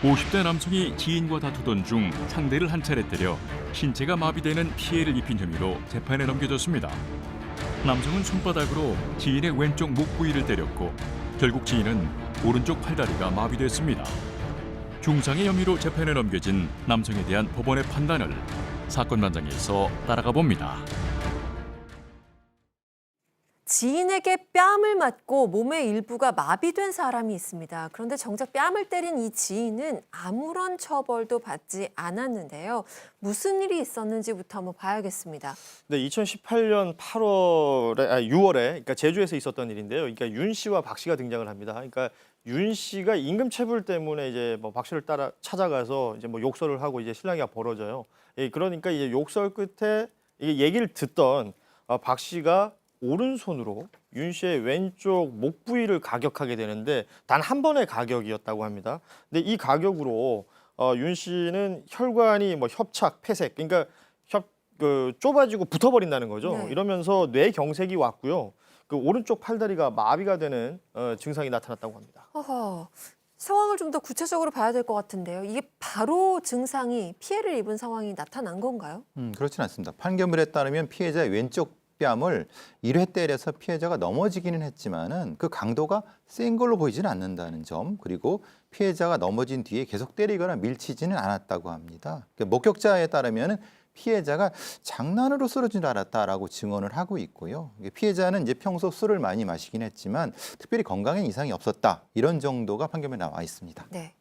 50대 남성이 지인과 다투던 중 상대를 한 차례 때려 신체가 마비되는 피해를 입힌 혐의로 재판에 넘겨졌습니다. 남성은 손바닥으로 지인의 왼쪽 목 부위를 때렸고 결국 지인은 오른쪽 팔다리가 마비됐습니다. 중상의 혐의로 재판에 넘겨진 남성에 대한 법원의 판단을 사건 현장에서 따라가 봅니다. 지인에게 뺨을 맞고 몸의 일부가 마비된 사람이 있습니다. 그런데 정작 뺨을 때린 이 지인은 아무런 처벌도 받지 않았는데요. 무슨 일이 있었는지부터 한번 봐야겠습니다. 네, 2018년 6월에 그러니까 제주에서 있었던 일인데요. 그러니까 윤 씨와 박 씨가 등장을 합니다. 그러니까 윤 씨가 임금 체불 때문에 이제 뭐 박 씨를 따라 찾아가서 이제 뭐 욕설을 하고 이제 실랑이가 벌어져요. 예, 그러니까 이제 욕설 끝에 이게 얘기를 듣던 박 씨가 오른손으로 윤 씨의 왼쪽 목 부위를 가격하게 되는데 단 한 번의 가격이었다고 합니다. 근데 이 가격으로 윤 씨는 혈관이 뭐 협착, 폐색, 그러니까 좁아지고 붙어버린다는 거죠. 네. 이러면서 뇌경색이 왔고요. 그 오른쪽 팔다리가 마비가 되는 증상이 나타났다고 합니다. 허허, 상황을 좀 더 구체적으로 봐야 될 것 같은데요. 이게 바로 증상이 피해를 입은 상황이 나타난 건가요? 그렇진 않습니다. 판결문에 따르면 피해자의 왼쪽 뺨을 1회 때려서 피해자가 넘어지기는 했지만은 그 강도가 센 걸로 보이지는 않는다는 점, 그리고 피해자가 넘어진 뒤에 계속 때리거나 밀치지는 않았다고 합니다. 목격자에 따르면은 피해자가 장난으로 쓰러진 줄 알았다라고 증언을 하고 있고요. 피해자는 이제 평소 술을 많이 마시긴 했지만 특별히 건강에 이상이 없었다, 이런 정도가 판결문에 나와 있습니다. 네.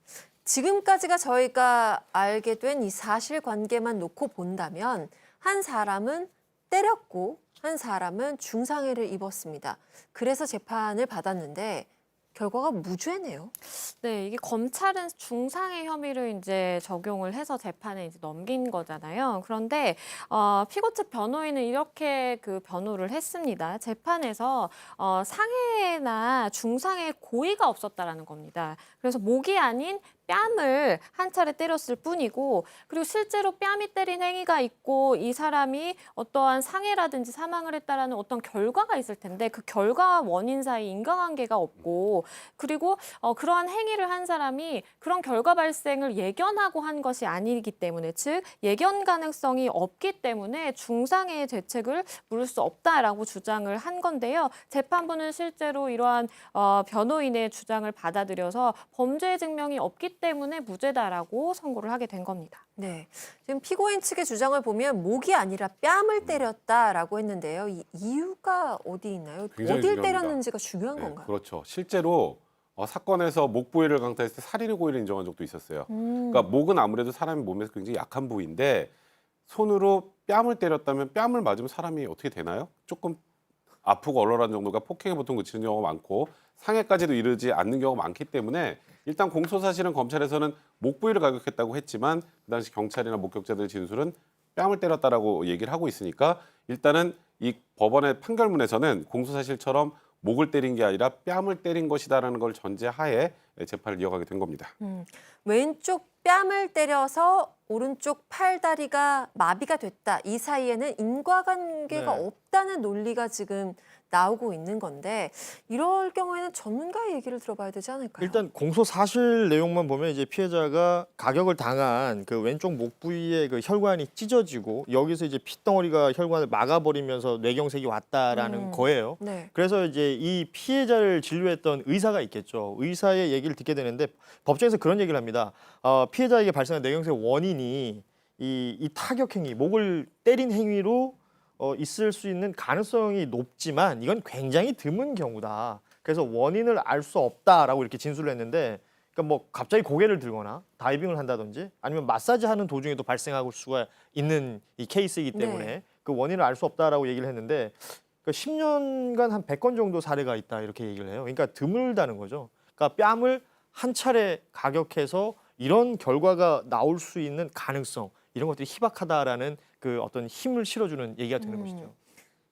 지금까지가 저희가 알게 된 이 사실관계만 놓고 본다면 한 사람은 때렸고 한 사람은 중상해를 입었습니다. 그래서 재판을 받았는데 결과가 무죄네요. 네, 이게 검찰은 중상해 혐의를 이제 적용을 해서 재판에 이제 넘긴 거잖아요. 그런데 피고 측 변호인은 이렇게 그 변호를 했습니다. 재판에서 상해나 중상해 고의가 없었다라는 겁니다. 그래서 목이 아닌 뺨을 한 차례 때렸을 뿐이고, 그리고 실제로 뺨이 때린 행위가 있고 이 사람이 어떠한 상해라든지 사망을 했다라는 어떤 결과가 있을 텐데 그 결과와 원인 사이 인과관계가 없고, 그리고 그러한 행위를 한 사람이 그런 결과 발생을 예견하고 한 것이 아니기 때문에, 즉 예견 가능성이 없기 때문에 중상해의 죄책을 물을 수 없다라고 주장을 한 건데요. 재판부는 실제로 이러한 변호인의 주장을 받아들여서 범죄 증명이 없기 때문에 무죄다라고 선고를 하게 된 겁니다. 네, 지금 피고인 측의 주장을 보면 목이 아니라 뺨을 때렸다라고 했는데요. 이 이유가 어디 있나요? 굉장히 어딜 중요합니다. 때렸는지가 중요한 네, 건가요? 그렇죠. 실제로 사건에서 목 부위를 강타했을 때 살인의 고의를 인정한 적도 있었어요. 그러니까 목은 아무래도 사람의 몸에서 굉장히 약한 부위인데 손으로 뺨을 때렸다면 뺨을 맞으면 사람이 어떻게 되나요? 조금 아프고 얼얼한 정도가 폭행에 보통 그치는 경우가 많고 상해까지도 이르지 않는 경우가 많기 때문에 일단 공소 사실은 검찰에서는 목 부위를 가격했다고 했지만 그 당시 경찰이나 목격자들의 진술은 뺨을 때렸다라고 얘기를 하고 있으니까 일단은 이 법원의 판결문에서는 공소 사실처럼 목을 때린 게 아니라 뺨을 때린 것이다라는 걸 전제하에 재판을 이어가게 된 겁니다. 왼쪽 뺨을 때려서 오른쪽 팔다리가 마비가 됐다. 이 사이에는 인과관계가 네. 없다는 논리가 지금 나오고 있는 건데, 이럴 경우에는 전문가의 얘기를 들어봐야 되지 않을까요? 일단 공소 사실 내용만 보면 이제 피해자가 가격을 당한 그 왼쪽 목 부위에 그 혈관이 찢어지고 여기서 이제 핏덩어리가 혈관을 막아버리면서 뇌경색이 왔다라는 거예요. 네. 그래서 이제 이 피해자를 진료했던 의사가 있겠죠. 의사의 얘기를 듣게 되는데 법정에서 그런 얘기를 합니다. 피해자에게 발생한 뇌경색 원인이 이 타격 행위, 목을 때린 행위로 있을 수 있는 가능성이 높지만 이건 굉장히 드문 경우다. 그래서 원인을 알 수 없다라고 이렇게 진술을 했는데, 그러니까 뭐 갑자기 고개를 들거나 다이빙을 한다든지 아니면 마사지 하는 도중에도 발생할 수가 있는 이 케이스이기 때문에 네. 그 원인을 알 수 없다라고 얘기를 했는데, 그러니까 10년간 한 100건 정도 사례가 있다 이렇게 얘기를 해요. 그러니까 드물다는 거죠. 그러니까 뺨을 한 차례 가격해서 이런 결과가 나올 수 있는 가능성, 이런 것들이 희박하다라는 그 어떤 힘을 실어주는 얘기가 되는 것이죠.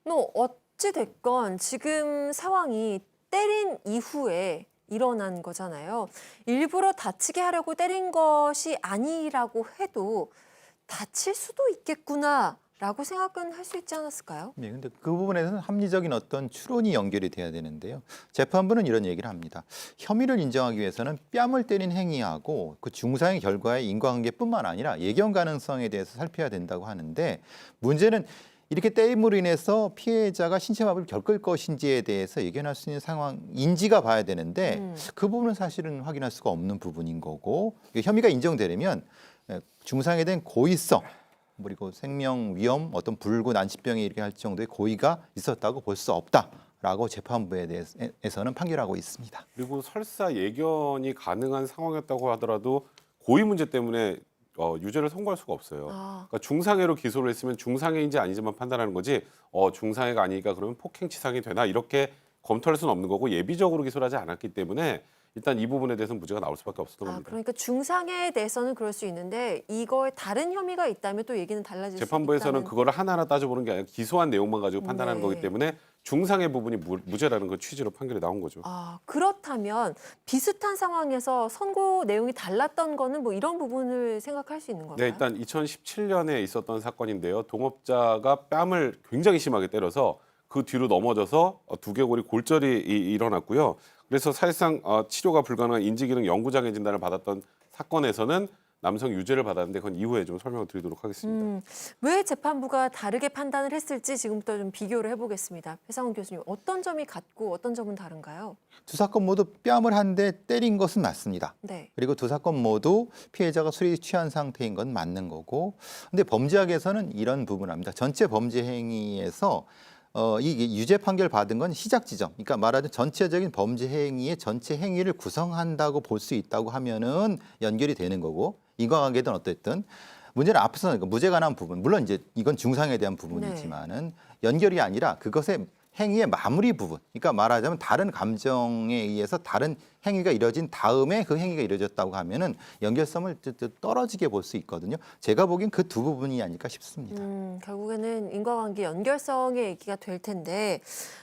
뭐 어찌 됐건 지금 상황이 때린 이후에 일어난 거잖아요. 일부러 다치게 하려고 때린 것이 아니라고 해도 다칠 수도 있겠구나 라고 생각은 할 수 있지 않았을까요? 네, 근데 그 부분에서는 합리적인 어떤 추론이 연결이 돼야 되는데요. 재판부는 이런 얘기를 합니다. 혐의를 인정하기 위해서는 뺨을 때린 행위하고 그 중상의 결과의 인과관계뿐만 아니라 예견 가능성에 대해서 살펴야 된다고 하는데 문제는 이렇게 때림으로 인해서 피해자가 신체 마비를 겪을 것인지에 대해서 예견할 수 있는 상황 인지가 봐야 되는데 그 부분은 사실은 확인할 수가 없는 부분인 거고 혐의가 인정되려면 중상에 대한 고의성 그리고 생명 위험, 어떤 불구 난치병에 이르게 할 정도의 고의가 있었다고 볼 수 없다라고 재판부에 대해서는 판결하고 있습니다. 그리고 설사 예견이 가능한 상황이었다고 하더라도 고의 문제 때문에 유죄를 선고할 수가 없어요. 그러니까 중상해로 기소를 했으면 중상해인지 아니지만 판단하는 거지 중상해가 아니니까 그러면 폭행치상이 되나 이렇게 검토할 수는 없는 거고 예비적으로 기소를 하지 않았기 때문에 일단 이 부분에 대해서는 무죄가 나올 수밖에 없었던 겁니다. 그러니까 중상해에 대해서는 그럴 수 있는데 이거에 다른 혐의가 있다면 또 얘기는 달라질 수 있다는. 재판부에서는 그거를 하나하나 따져보는 게 아니라 기소한 내용만 가지고 판단하는 네. 거기 때문에 중상해 부분이 무죄라는 그 취지로 판결이 나온 거죠. 그렇다면 비슷한 상황에서 선고 내용이 달랐던 거는 뭐 이런 부분을 생각할 수 있는 건가요? 네, 일단 2017년에 있었던 사건인데요. 동업자가 뺨을 굉장히 심하게 때려서 그 뒤로 넘어져서 두개골이 골절이 일어났고요. 그래서 사실상 치료가 불가능한 인지기능 영구장애 진단을 받았던 사건에서는 남성 유죄를 받았는데 그건 이후에 좀 설명을 드리도록 하겠습니다. 왜 재판부가 다르게 판단을 했을지 지금부터 좀 비교를 해보겠습니다. 배상훈 교수님, 어떤 점이 같고 어떤 점은 다른가요? 두 사건 모두 뺨을 한 대 때린 것은 맞습니다. 네. 그리고 두 사건 모두 피해자가 술이 취한 상태인 건 맞는 거고 근데 범죄학에서는 이런 부분을 합니다. 전체 범죄 행위에서 이 유죄 판결 받은 건 시작 지점, 그러니까 말하자면 전체적인 범죄 행위의 전체 행위를 구성한다고 볼 수 있다고 하면은 연결이 되는 거고 인과관계든 어쨌든 문제는 앞서서 그러니까 무죄가 난 부분, 물론 이제 이건 중상에 대한 부분이지만은 연결이 아니라 그것의 행위의 마무리 부분, 그러니까 말하자면 다른 감정에 의해서 다른 행위가 이뤄진 다음에 그 행위가 이루어졌다고 하면은 연결성을 떨어지게 볼 수 있거든요. 제가 보기엔 그 두 부분이 아닐까 싶습니다. 결국에는 인과관계 연결성의 얘기가 될 텐데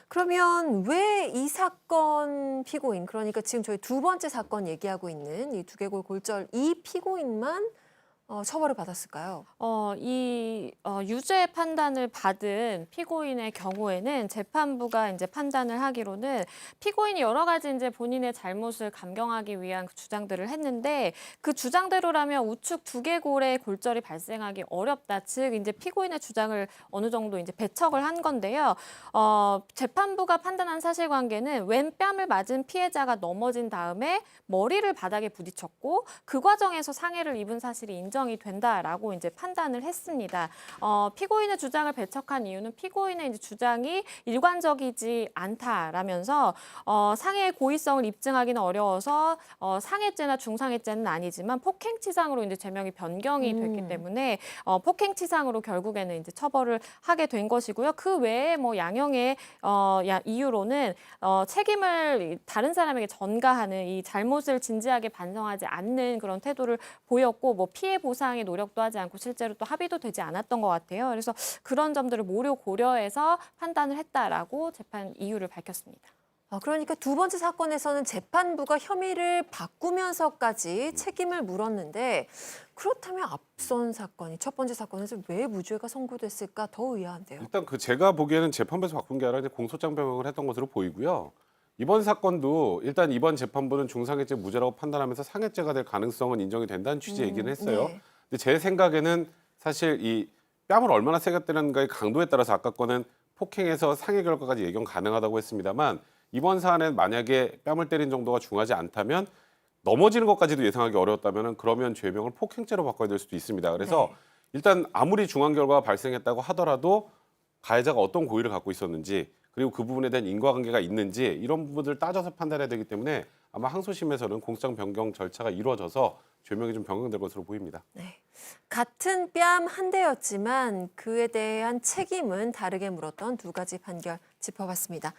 그러면 왜 이 사건 피고인, 그러니까 지금 저희 두 번째 사건 얘기하고 있는 이 두개골 골절 이 피고인만 처벌을 받았을까요? 유죄 판단을 받은 피고인의 경우에는 재판부가 이제 판단을 하기로는 피고인이 여러 가지 이제 본인의 잘못을 감경하기 위한 그 주장들을 했는데 그 주장대로라면 우측 두개골에 골절이 발생하기 어렵다. 즉 이제 피고인의 주장을 어느 정도 이제 배척을 한 건데요. 재판부가 판단한 사실관계는 왼 뺨을 맞은 피해자가 넘어진 다음에 머리를 바닥에 부딪혔고 그 과정에서 상해를 입은 사실이 인정이 된다라고 이제 판단을 했습니다. 피고인의 주장을 배척한 이유는 피고인의 이제 주장이 일관적이지 않다라면서 상해의 고의성을 입증하기는 어려워서 상해죄나 중상해죄는 아니지만 폭행치상으로 이제 죄명이 변경이 됐기 때문에 폭행치상으로 결국에는 이제 처벌을 하게 된 것이고요. 그 외에 뭐 양형의 이유로는 책임을 다른 사람에게 전가하는 이 잘못을 진지하게 반성하지 않는 그런 태도를 보였고 뭐 피해 보상의 노력도 하지 않고 실제로 또 합의도 되지 않았던 것 같아요. 그래서 그런 점들을 모두 고려해서 판단을 했다라고 재판 이유를 밝혔습니다. 그러니까 두 번째 사건에서는 재판부가 혐의를 바꾸면서까지 책임을 물었는데 그렇다면 앞선 사건이 첫 번째 사건에서 왜 무죄가 선고됐을까 더 의아한데요. 일단 제가 보기에는 재판부에서 바꾼 게 아니라 이제 공소장 변경을 했던 것으로 보이고요. 이번 사건도 일단 이번 재판부는 중상해죄 무죄라고 판단하면서 상해죄가 될 가능성은 인정이 된다는 취지의 얘기는 했어요. 네. 근데 제 생각에는 사실 이 뺨을 얼마나 세게 때리는가의 강도에 따라서 아까 거는 폭행에서 상해 결과까지 예견 가능하다고 했습니다만 이번 사안은 만약에 뺨을 때린 정도가 중하지 않다면 넘어지는 것까지도 예상하기 어려웠다면 그러면 죄명을 폭행죄로 바꿔야 될 수도 있습니다. 그래서 일단 아무리 중한 결과가 발생했다고 하더라도 가해자가 어떤 고의를 갖고 있었는지 그리고 그 부분에 대한 인과관계가 있는지 이런 부분들을 따져서 판단해야 되기 때문에 아마 항소심에서는 공소장 변경 절차가 이루어져서 죄명이 좀 변경될 것으로 보입니다. 네. 같은 뺨 한 대였지만 그에 대한 책임은 다르게 물었던 두 가지 판결 짚어봤습니다.